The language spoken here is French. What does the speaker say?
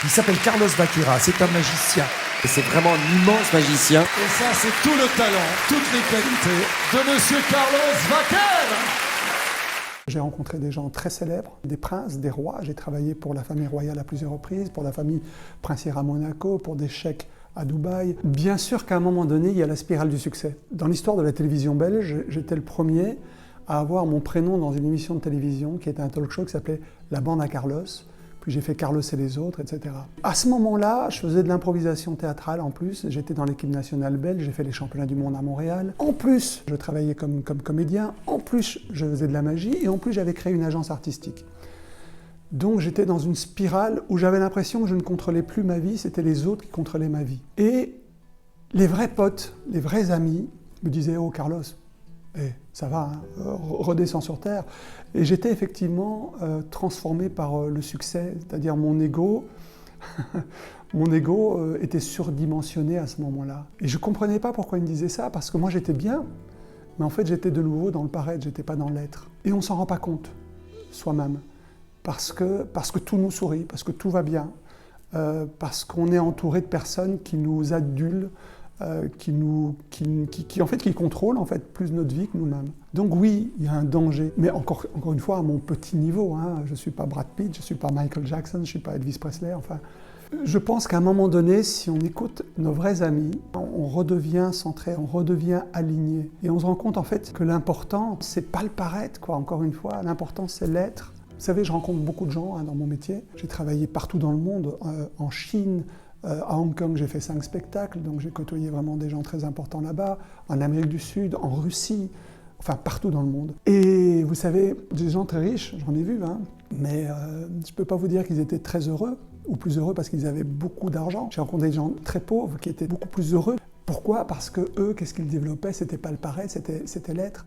Il s'appelle Carlos Vaquera, c'est un magicien. Et c'est vraiment un immense magicien. Et ça, c'est tout le talent, toutes les qualités de Monsieur Carlos Vaquera. J'ai rencontré des gens très célèbres, des princes, des rois. J'ai travaillé pour la famille royale à plusieurs reprises, pour la famille princière à Monaco, pour des cheikhs à Dubaï. Bien sûr qu'à un moment donné, il y a la spirale du succès. Dans l'histoire de la télévision belge, j'étais le premier à avoir mon prénom dans une émission de télévision qui était un talk show qui s'appelait La Bande à Carlos. Puis j'ai fait Carlos et les autres, etc. À ce moment-là, je faisais de l'improvisation théâtrale en plus. J'étais dans l'équipe nationale belge, j'ai fait les championnats du monde à Montréal. En plus, je travaillais comme comédien. En plus, je faisais de la magie. Et en plus, j'avais créé une agence artistique. Donc j'étais dans une spirale où j'avais l'impression que je ne contrôlais plus ma vie, c'était les autres qui contrôlaient ma vie. Et les vrais potes, les vrais amis me disaient « Oh Carlos, ça va, hein, redescends sur terre ». Et j'étais effectivement transformé par le succès, c'est-à-dire mon ego. Mon ego était surdimensionné à ce moment-là. Et je ne comprenais pas pourquoi il me disait ça, parce que moi j'étais bien, mais en fait j'étais de nouveau dans le paraître, j'étais pas dans l'être. Et on ne s'en rend pas compte, soi-même. Parce que tout nous sourit, parce que tout va bien, parce qu'on est entouré de personnes qui nous adulent, qui contrôlent en fait plus notre vie que nous-mêmes. Donc oui, il y a un danger, mais encore une fois à mon petit niveau. Hein, je ne suis pas Brad Pitt, je ne suis pas Michael Jackson, je ne suis pas Elvis Presley. Enfin, je pense qu'à un moment donné, si on écoute nos vrais amis, on redevient centré, on redevient aligné, et on se rend compte en fait que l'important, c'est pas le paraître, quoi. Encore une fois, l'important c'est l'être. Vous savez, je rencontre beaucoup de gens dans mon métier. J'ai travaillé partout dans le monde, en Chine, à Hong Kong, j'ai fait 5 spectacles, donc j'ai côtoyé vraiment des gens très importants là-bas, en Amérique du Sud, en Russie, enfin partout dans le monde. Et vous savez, des gens très riches, j'en ai vu, hein, mais je ne peux pas vous dire qu'ils étaient très heureux, ou plus heureux parce qu'ils avaient beaucoup d'argent. J'ai rencontré des gens très pauvres qui étaient beaucoup plus heureux. Pourquoi ? Parce que eux, qu'est-ce qu'ils développaient ? C'était pas le paraître, c'était l'être.